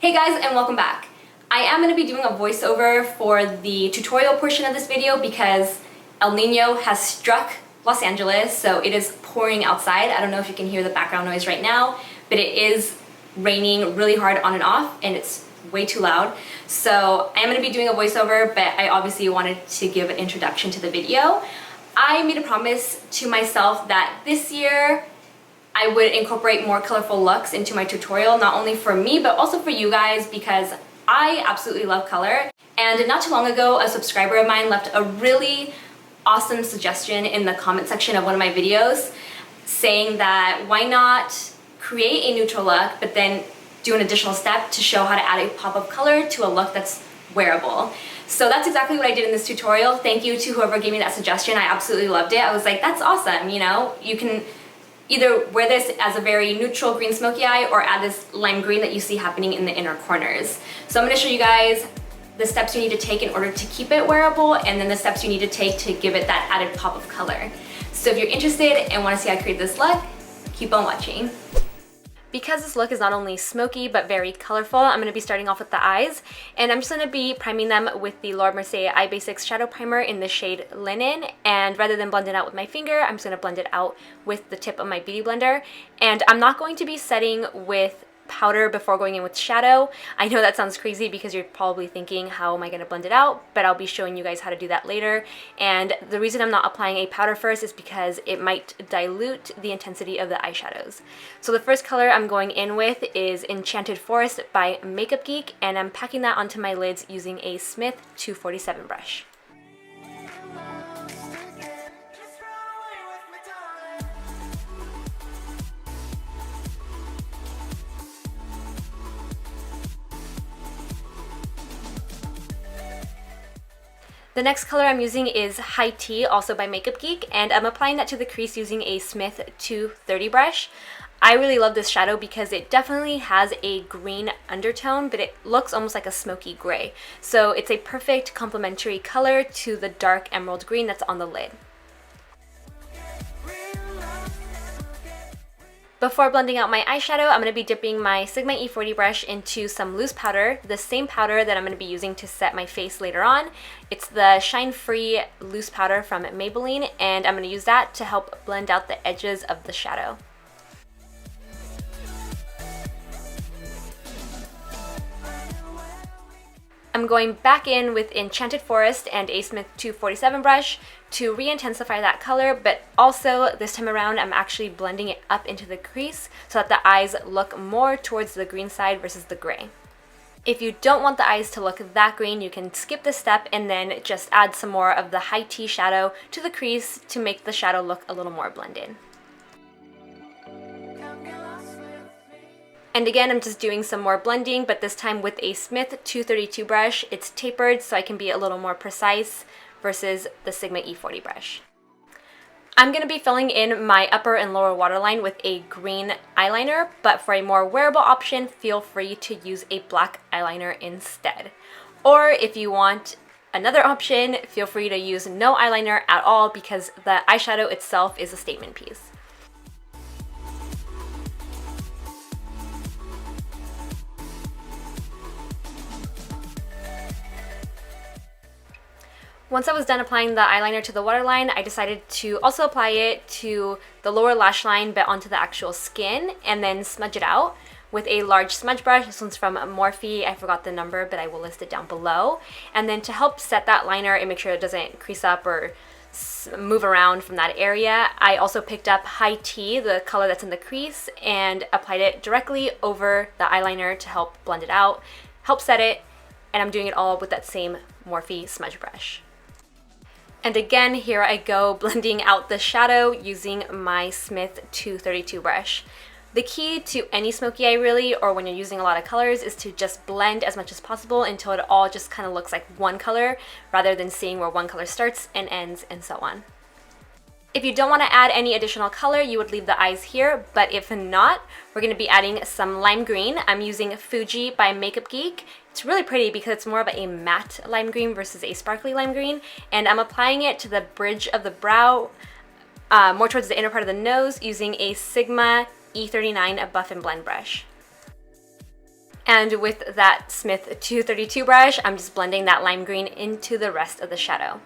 Hey guys, and welcome back. I am going to be doing a voiceover for the tutorial portion of this video because El Nino has struck Los Angeles, so it is pouring outside. I don't know if you can hear the background noise right now, but it is raining really hard on and off, and it's way too loud. So I am going to be doing a voiceover, but I obviously wanted to give an introduction to the video. I made a promise to myself that this year I would incorporate more colorful looks into my tutorial, not only for me, but also for you guys, because I absolutely love color. And not too long ago, a subscriber of mine left a really awesome suggestion in the comment section of one of my videos, saying that why not create a neutral look, but then do an additional step to show how to add a pop of color to a look that's wearable. So that's exactly what I did in this tutorial. Thank you to whoever gave me that suggestion. I absolutely loved it. I was like, that's awesome, you know? You can either wear this as a very neutral green smoky eye or add this lime green that you see happening in the inner corners. So I'm going to show you guys the steps you need to take in order to keep it wearable, and then the steps you need to take to give it that added pop of color. So if you're interested and want to see how I create this look, keep on watching. Because this look is not only smoky but very colorful, I'm going to be starting off with the eyes, and I'm just going to be priming them with the Laura Mercier Eye Basics Shadow Primer in the shade Linen, and rather than blend it out with my finger, I'm just going to blend it out with the tip of my Beauty Blender. And I'm not going to be setting with powder before going in with shadow. I know that sounds crazy because you're probably thinking, how am I going to blend it out? But I'll be showing you guys how to do that later. And the reason I'm not applying a powder first is because it might dilute the intensity of the eyeshadows. So the first color I'm going in with is Enchanted Forest by Makeup Geek, and I'm packing that onto my lids using a Smith 247 brush. The next color I'm using is High Tea, also by Makeup Geek, and I'm applying that to the crease using a Smith 230 brush. I really love this shadow because it definitely has a green undertone, but it looks almost like a smoky gray. So it's a perfect complementary color to the dark emerald green that's on the lid. Before blending out my eyeshadow, I'm going to be dipping my Sigma E40 brush into some loose powder, the same powder that I'm going to be using to set my face later on. It's the Shine Free loose powder from Maybelline, and I'm going to use that to help blend out the edges of the shadow. I'm going back in with Enchanted Forest and a Smith 247 brush to re-intensify that color, but also this time around I'm actually blending it up into the crease so that the eyes look more towards the green side versus the gray. If you don't want the eyes to look that green, you can skip this step and then just add some more of the High Tea shadow to the crease to make the shadow look a little more blended. And again, I'm just doing some more blending, but this time with a Smith 232 brush. It's tapered so I can be a little more precise versus the Sigma E40 brush. I'm going to be filling in my upper and lower waterline with a green eyeliner, but for a more wearable option, feel free to use a black eyeliner instead. Or if you want another option, feel free to use no eyeliner at all because the eyeshadow itself is a statement piece. Once I was done applying the eyeliner to the waterline, I decided to also apply it to the lower lash line but onto the actual skin, and then smudge it out with a large smudge brush. This one's from Morphe. I forgot the number, but I will list it down below. And then to help set that liner and make sure it doesn't crease up or move around from that area, I also picked up High Tea, the color that's in the crease, and applied it directly over the eyeliner to help blend it out, help set it, and I'm doing it all with that same Morphe smudge brush. And again, here I go blending out the shadow using my Smith 232 brush. The key to any smoky eye really, or when you're using a lot of colors, is to just blend as much as possible until it all just kind of looks like one color, rather than seeing where one color starts and ends and so on. If you don't want to add any additional color, you would leave the eyes here, but if not, we're going to be adding some lime green. I'm using Fuji by Makeup Geek. It's really pretty because it's more of a matte lime green versus a sparkly lime green, and I'm applying it to the bridge of the brow, more towards the inner part of the nose, using a Sigma E39 Buff and Blend brush. And with that Smith 232 brush, I'm just blending that lime green into the rest of the shadow.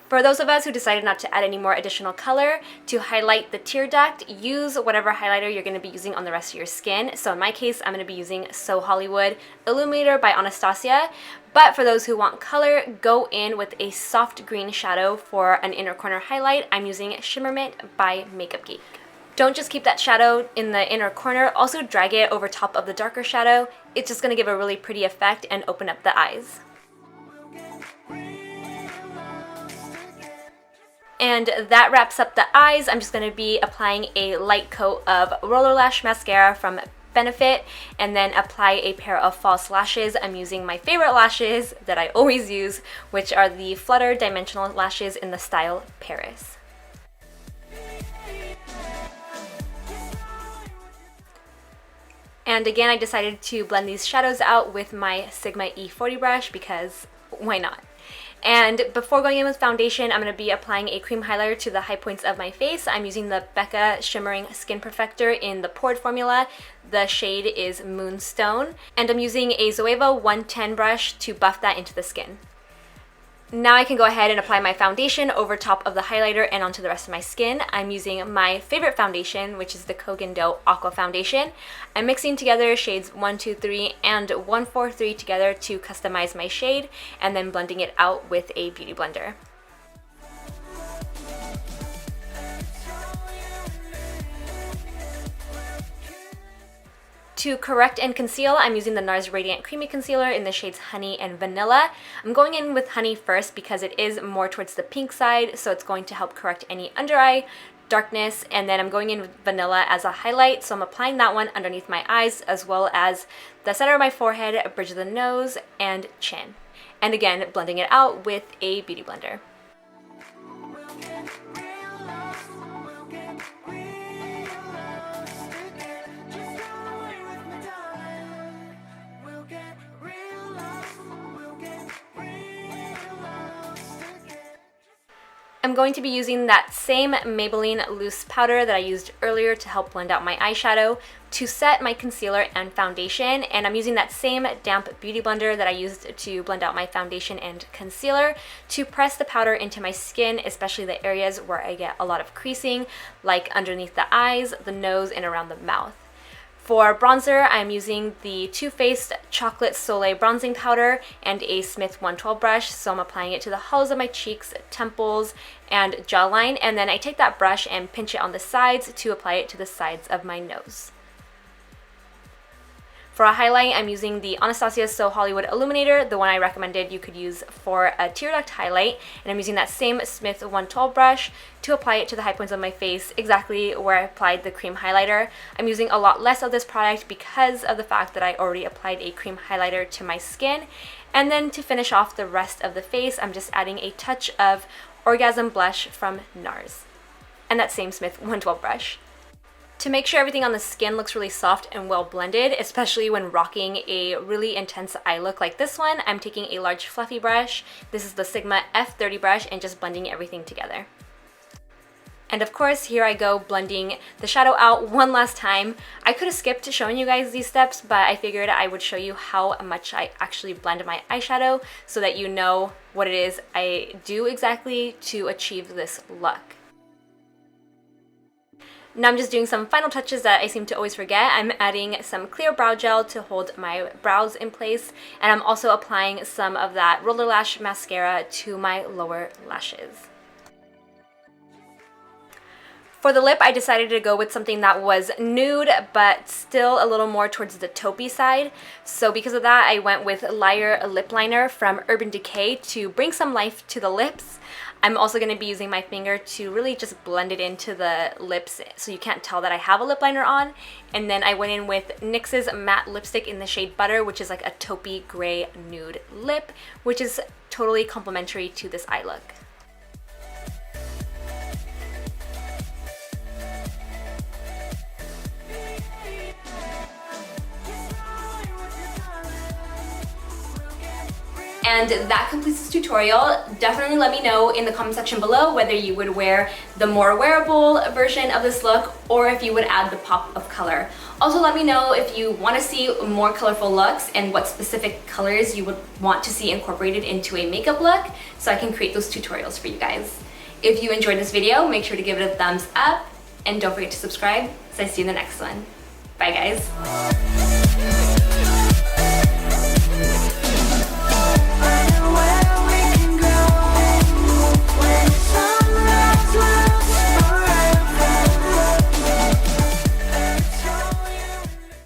For those of us who decided not to add any more additional color, to highlight the tear duct, use whatever highlighter you're going to be using on the rest of your skin. So in my case, I'm going to be using So Hollywood Illuminator by Anastasia. But for those who want color, go in with a soft green shadow for an inner corner highlight. I'm using Simmermint by Makeup Geek. Don't just keep that shadow in the inner corner, also drag it over top of the darker shadow. It's just going to give a really pretty effect and open up the eyes. And that wraps up the eyes. I'm just going to be applying a light coat of Roller Lash Mascara from Benefit and then apply a pair of false lashes. I'm using my favorite lashes that I always use, which are the Flutter Dimensional Lashes in the style Paris. And again, I decided to blend these shadows out with my Sigma E40 brush because why not? And before going in with foundation, I'm going to be applying a cream highlighter to the high points of my face. I'm using the Becca Shimmering Skin Perfector in the poured formula. The shade is Moonstone. And I'm using a Zoeva 110 brush to buff that into the skin. Now I can go ahead and apply my foundation over top of the highlighter and onto the rest of my skin. I'm using my favorite foundation, which is the Kogan Do Aqua Foundation. I'm mixing together shades 123 and 143 together to customize my shade, and then blending it out with a beauty blender. To correct and conceal, I'm using the NARS Radiant Creamy Concealer in the shades Honey and Vanilla. I'm going in with Honey first because it is more towards the pink side, so it's going to help correct any under eye darkness, and then I'm going in with Vanilla as a highlight, so I'm applying that one underneath my eyes as well as the center of my forehead, bridge of the nose, and chin. And again, blending it out with a beauty blender. I'm going to be using that same Maybelline loose powder that I used earlier to help blend out my eyeshadow to set my concealer and foundation, and I'm using that same damp beauty blender that I used to blend out my foundation and concealer to press the powder into my skin, especially the areas where I get a lot of creasing, like underneath the eyes, the nose, and around the mouth. For bronzer, I'm using the Too Faced Chocolate Soleil Bronzing Powder and a Smith 112 brush, so I'm applying it to the hollows of my cheeks, temples, and jawline, and then I take that brush and pinch it on the sides to apply it to the sides of my nose. For a highlight, I'm using the Anastasia So Hollywood Illuminator, the one I recommended you could use for a tear duct highlight, and I'm using that same Smith 112 brush to apply it to the high points of my face, exactly where I applied the cream highlighter. I'm using a lot less of this product because of the fact that I already applied a cream highlighter to my skin. And then to finish off the rest of the face, I'm just adding a touch of Orgasm Blush from NARS, and that same Smith 112 brush. To make sure everything on the skin looks really soft and well blended, especially when rocking a really intense eye look like this one, I'm taking a large fluffy brush. This is the Sigma F30 brush and just blending everything together. And of course, here I go blending the shadow out one last time. I could have skipped showing you guys these steps, but I figured I would show you how much I actually blend my eyeshadow so that you know what it is I do exactly to achieve this look. Now I'm just doing some final touches that I seem to always forget. I'm adding some clear brow gel to hold my brows in place, and I'm also applying some of that Roller Lash Mascara to my lower lashes. For the lip, I decided to go with something that was nude, but still a little more towards the taupey side. So because of that, I went with Liar Lip Liner from Urban Decay to bring some life to the lips. I'm also going to be using my finger to really just blend it into the lips so you can't tell that I have a lip liner on. And then I went in with NYX's matte lipstick in the shade Butter, which is like a taupey gray nude lip, which is totally complementary to this eye look. And that completes this tutorial. Definitely let me know in the comment section below whether you would wear the more wearable version of this look or if you would add the pop of color. Also, let me know if you want to see more colorful looks and what specific colors you would want to see incorporated into a makeup look so I can create those tutorials for you guys. If you enjoyed this video, make sure to give it a thumbs up and don't forget to subscribe. So I see you in the next one. Bye guys.